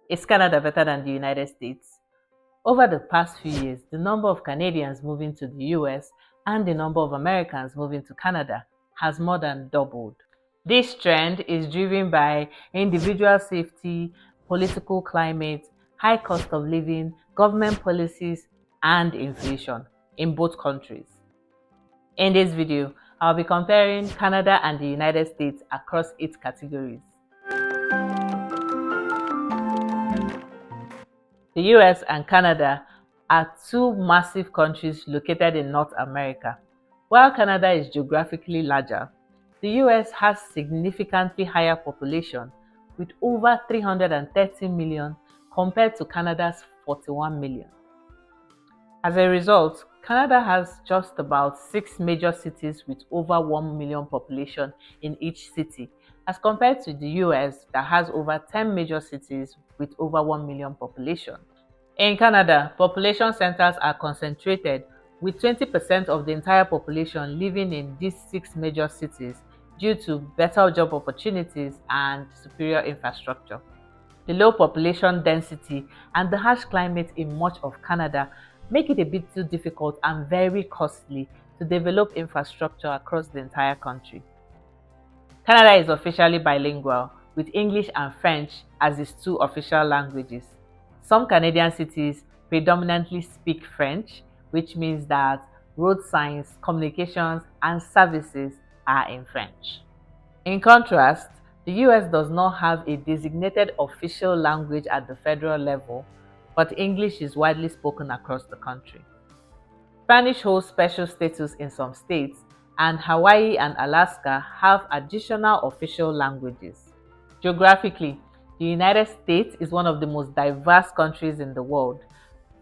Is Canada better than the United States? Over the past few years, the number of Canadians moving to the US and the number of Americans moving to Canada has more than doubled. This trend is driven by individual safety, political climate, high cost of living, government policies, and inflation in both countries. In this video, I'll be comparing Canada and the United States across 8 categories. The US and Canada are two massive countries located in North America. While Canada is geographically larger, the US has significantly higher population with over 330 million compared to Canada's 41 million. As a result, Canada has just about 6 major cities with over 1 million population in each city, as compared to the US that has over 10 major cities with over 1 million population. In Canada, population centers are concentrated with 20% of the entire population living in these 6 major cities due to better job opportunities and superior infrastructure. The low population density and the harsh climate in much of Canada make it a bit too difficult and very costly to develop infrastructure across the entire country. Canada is officially bilingual, with English and French as its 2 official languages. Some Canadian cities predominantly speak French, which means that road signs, communications, and services are in French. In contrast, the US does not have a designated official language at the federal level, but English is widely spoken across the country. Spanish holds special status in some states, and Hawaii and Alaska have additional official languages. Geographically, the United States is one of the most diverse countries in the world,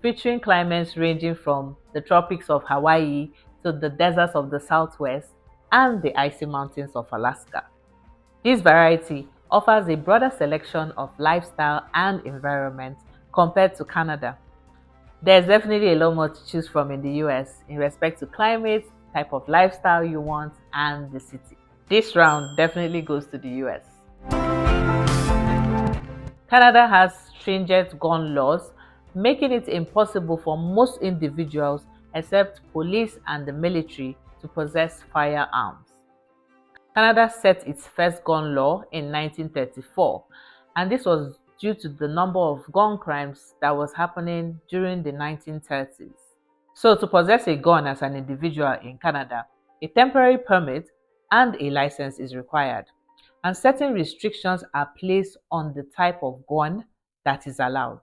featuring climates ranging from the tropics of Hawaii to the deserts of the Southwest and the icy mountains of Alaska. This variety offers a broader selection of lifestyle and environment compared to Canada. There's definitely a lot more to choose from in the US in respect to climate, type of lifestyle you want, and the city. This round definitely goes to the US. Canada has stringent gun laws, making it impossible for most individuals except police and the military to possess firearms. Canada set its first gun law in 1934, and this was due to the number of gun crimes that was happening during the 1930s. So to possess a gun as an individual in Canada, a temporary permit and a license is required, and certain restrictions are placed on the type of gun that is allowed.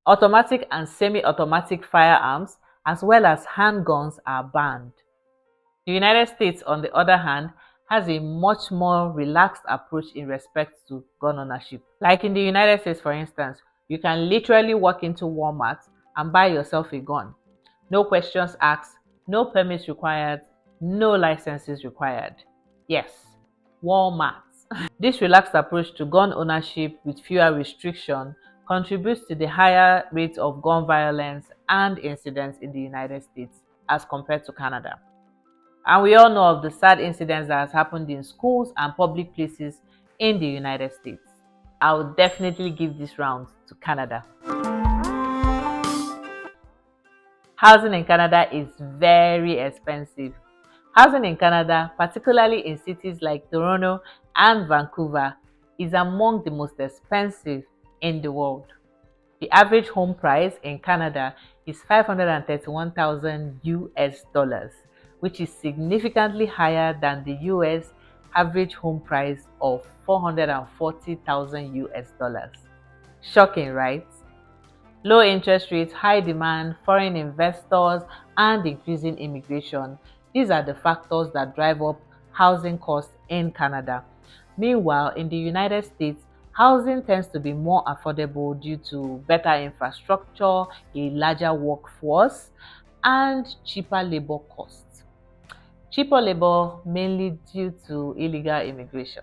Automatic and semi-automatic firearms as well as handguns are banned. The United States, on the other hand, has a much more relaxed approach in respect to gun ownership. Like in the United States, for instance, you can literally walk into Walmart and buy yourself a gun. No questions asked, no permits required, no licenses required. Yes, Walmart. This relaxed approach to gun ownership with fewer restrictions contributes to the higher rate of gun violence and incidents in the United States as compared to Canada. And we all know of the sad incidents that has happened in schools and public places in the United States. I would definitely give this round to Canada. Housing in Canada is very expensive. Housing in Canada, particularly in cities like Toronto and Vancouver, is among the most expensive in the world. The average home price in Canada is $531,000 US, which is significantly higher than the US average home price of $440,000 US. Shocking, right? Low interest rates, high demand, foreign investors, and increasing immigration. These are the factors that drive up housing costs in Canada. Meanwhile, in the United States, housing tends to be more affordable due to better infrastructure, a larger workforce, and cheaper labor costs. Cheaper labor mainly due to illegal immigration.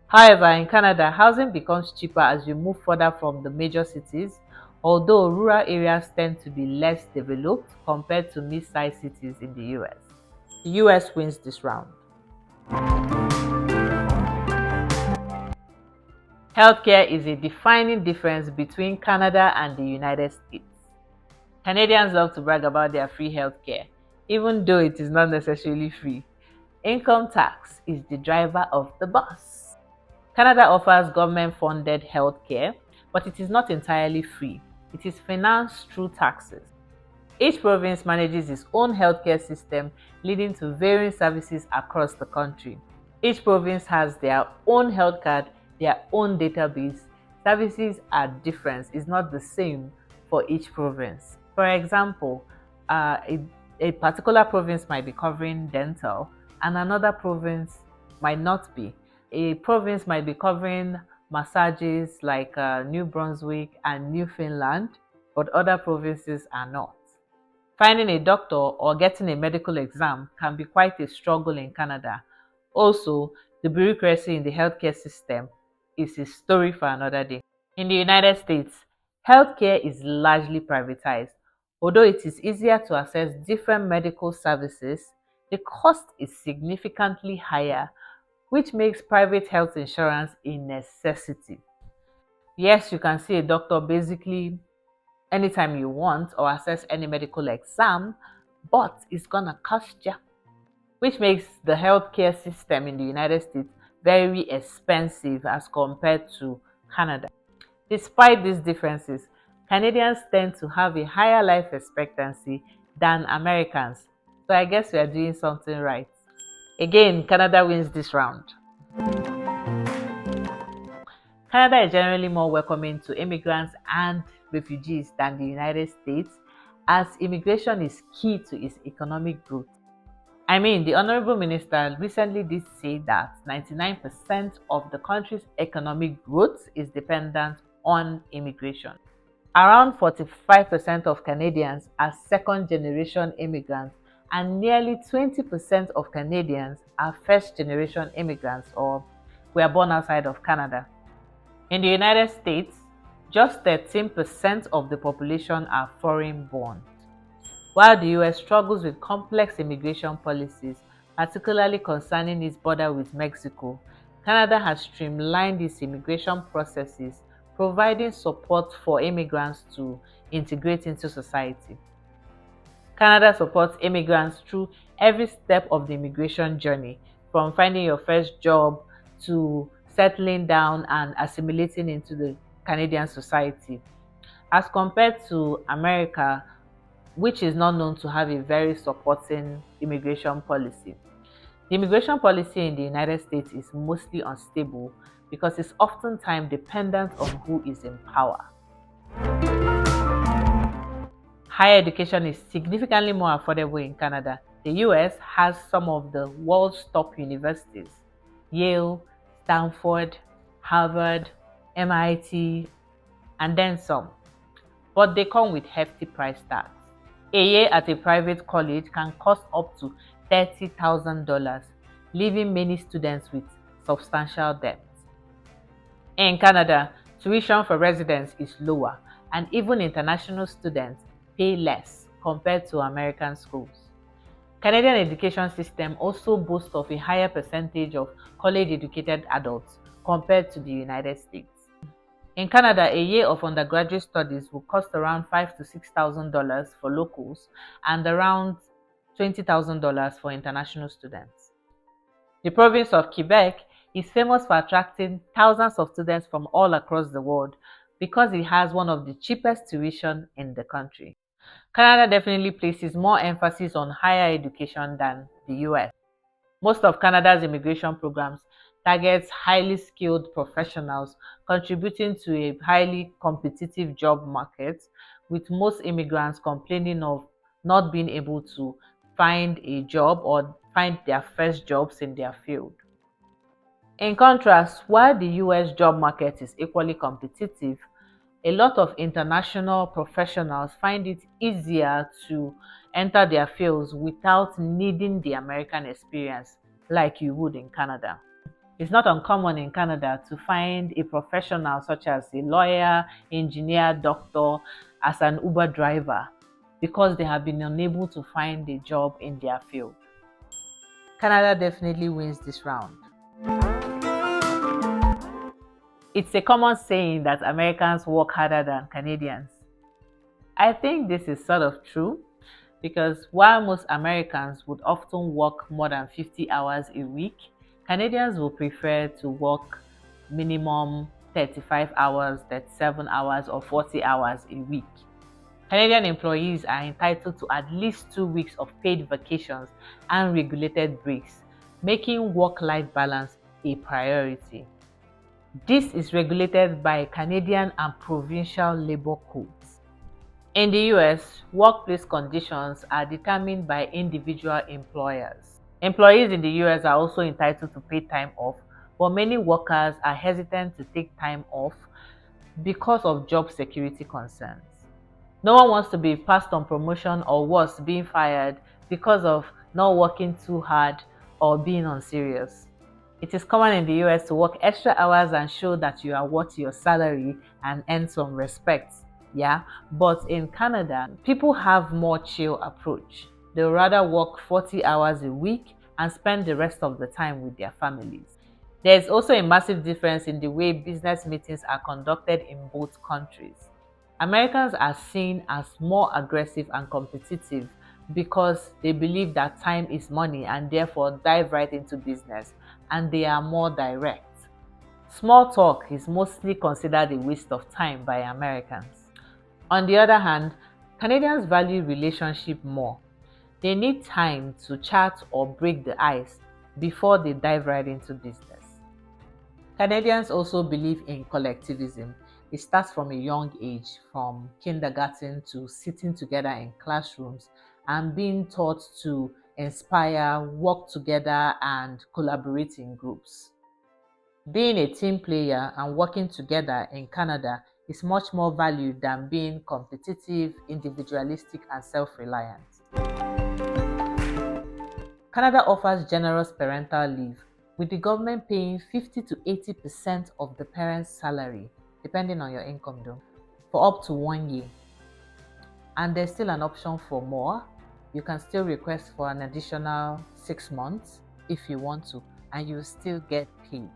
However, in Canada, housing becomes cheaper as you move further from the major cities, although rural areas tend to be less developed compared to mid-sized cities in the US. The US wins this round. Healthcare is a defining difference between Canada and the United States. Canadians love to brag about their free healthcare, even though it is not necessarily free. Income tax is the driver of the bus. Canada offers government funded healthcare, but it is not entirely free. It is financed through taxes. Each province manages its own healthcare system, leading to varying services across the country. Each province has their own health card, their own database. Services are different, it's not the same for each province. For example, a particular province might be covering dental, and another province might not be. A province might be covering massages like New Brunswick and Newfoundland, but other provinces are not. Finding a doctor or getting a medical exam can be quite a struggle in Canada. Also, the bureaucracy in the healthcare system is a story for another day. In the United States, healthcare is largely privatized. Although it is easier to access different medical services, the cost is significantly higher, which makes private health insurance a necessity. Yes, you can see a doctor basically anytime you want or access any medical exam, but it's gonna cost you, which makes the healthcare system in the United States very expensive as compared to Canada. Despite these differences, Canadians tend to have a higher life expectancy than Americans, so I guess we are doing something right. Again, Canada wins this round. Canada is generally more welcoming to immigrants and refugees than the United States, as immigration is key to its economic growth. I mean, the Honorable Minister recently did say that 99% of the country's economic growth is dependent on immigration. Around 45% of Canadians are second generation immigrants, and nearly 20% of Canadians are first generation immigrants or were born outside of Canada. In the United States, just 13% of the population are foreign born. While the US struggles with complex immigration policies, particularly concerning its border with Mexico, Canada has streamlined its immigration processes, providing support for immigrants to integrate into society. Canada supports immigrants through every step of the immigration journey, from finding your first job to settling down and assimilating into the Canadian society. As compared to America, which is not known to have a very supporting immigration policy. The immigration policy in the United States is mostly unstable because it's oftentimes dependent on who is in power. Higher education is significantly more affordable in Canada. The US has some of the world's top universities: Yale, Stanford, Harvard, MIT, and then some. But they come with hefty price tags. A year at a private college can cost up to $30,000, leaving many students with substantial debt. In Canada, tuition for residents is lower, and even international students pay less compared to American schools. Canadian education system also boasts of a higher percentage of college-educated adults compared to the United States. In Canada, a year of undergraduate studies will cost around $5,000 to $6,000 for locals and around $20,000 for international students. The province of Quebec is famous for attracting thousands of students from all across the world because it has one of the cheapest tuition in the country. Canada definitely places more emphasis on higher education than the US. Most of Canada's immigration programs targets highly skilled professionals, contributing to a highly competitive job market, with most immigrants complaining of not being able to find a job or find their first jobs in their field. In contrast, while the US job market is equally competitive, a lot of international professionals find it easier to enter their fields without needing the American experience like you would in Canada. It's not uncommon in Canada to find a professional such as a lawyer, engineer, doctor as an Uber driver because they have been unable to find a job in their field. Canada definitely wins this round. It's a common saying that Americans work harder than Canadians. I think this is sort of true because while most Americans would often work more than 50 hours a week, Canadians will prefer to work minimum 35 hours, 37 hours, or 40 hours a week. Canadian employees are entitled to at least 2 weeks of paid vacations and regulated breaks, making work-life balance a priority. This is regulated by Canadian and provincial labor codes. In the US, workplace conditions are determined by individual employers. Employees in the US are also entitled to paid time off, but many workers are hesitant to take time off because of job security concerns. No one wants to be passed on promotion or worse, being fired because of not working too hard or being unserious. It is common in the US to work extra hours and show that you are worth your salary and earn some respect. Yeah, but in Canada, people have more chill approach. They would rather work 40 hours a week and spend the rest of the time with their families. There is also a massive difference in the way business meetings are conducted in both countries. Americans are seen as more aggressive and competitive because they believe that time is money and therefore dive right into business, and they are more direct. Small talk is mostly considered a waste of time by Americans. On the other hand, Canadians value relationship more. They need time to chat or break the ice before they dive right into business. Canadians also believe in collectivism. It starts from a young age, from kindergarten to sitting together in classrooms and being taught to inspire, work together, and collaborate in groups. Being a team player and working together in Canada is much more valued than being competitive, individualistic, and self-reliant. Canada offers generous parental leave, with the government paying 50 to 80% of the parent's salary, depending on your income though, for up to 1 year. And there's still an option for more. You can still request for an additional 6 months if you want to, and you still get paid.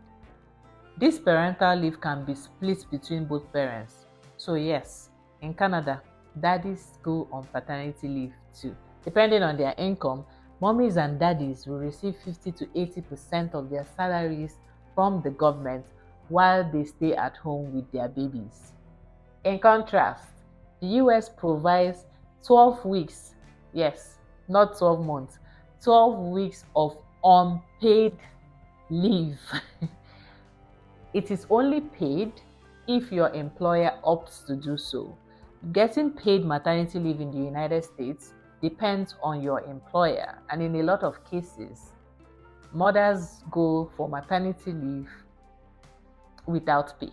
This parental leave can be split between both parents. So yes, in Canada, daddies go on paternity leave too. Depending on their income, mommies and daddies will receive 50 to 80% of their salaries from the government while they stay at home with their babies. In contrast, the US provides 12 weeks, yes, not 12 months, 12 weeks of unpaid leave. It is only paid if your employer opts to do so. Getting paid maternity leave in the United States depends on your employer, and in a lot of cases, mothers go for maternity leave without pay.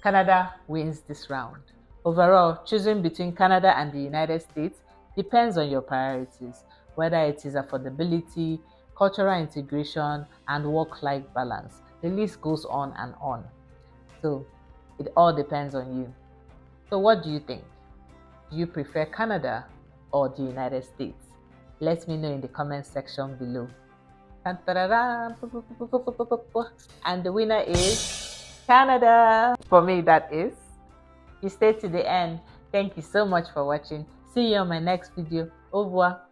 Canada wins this round. Overall, choosing between Canada and the United States depends on your priorities, whether it is affordability, cultural integration, and work-life balance. The list goes on and on. So it all depends on you. So what do you think? Do you prefer Canada or the United States? Let me know in the comment section below. And the winner is Canada. For me, that is. You stayed to the end. Thank you so much for watching. See you on my next video. Au revoir.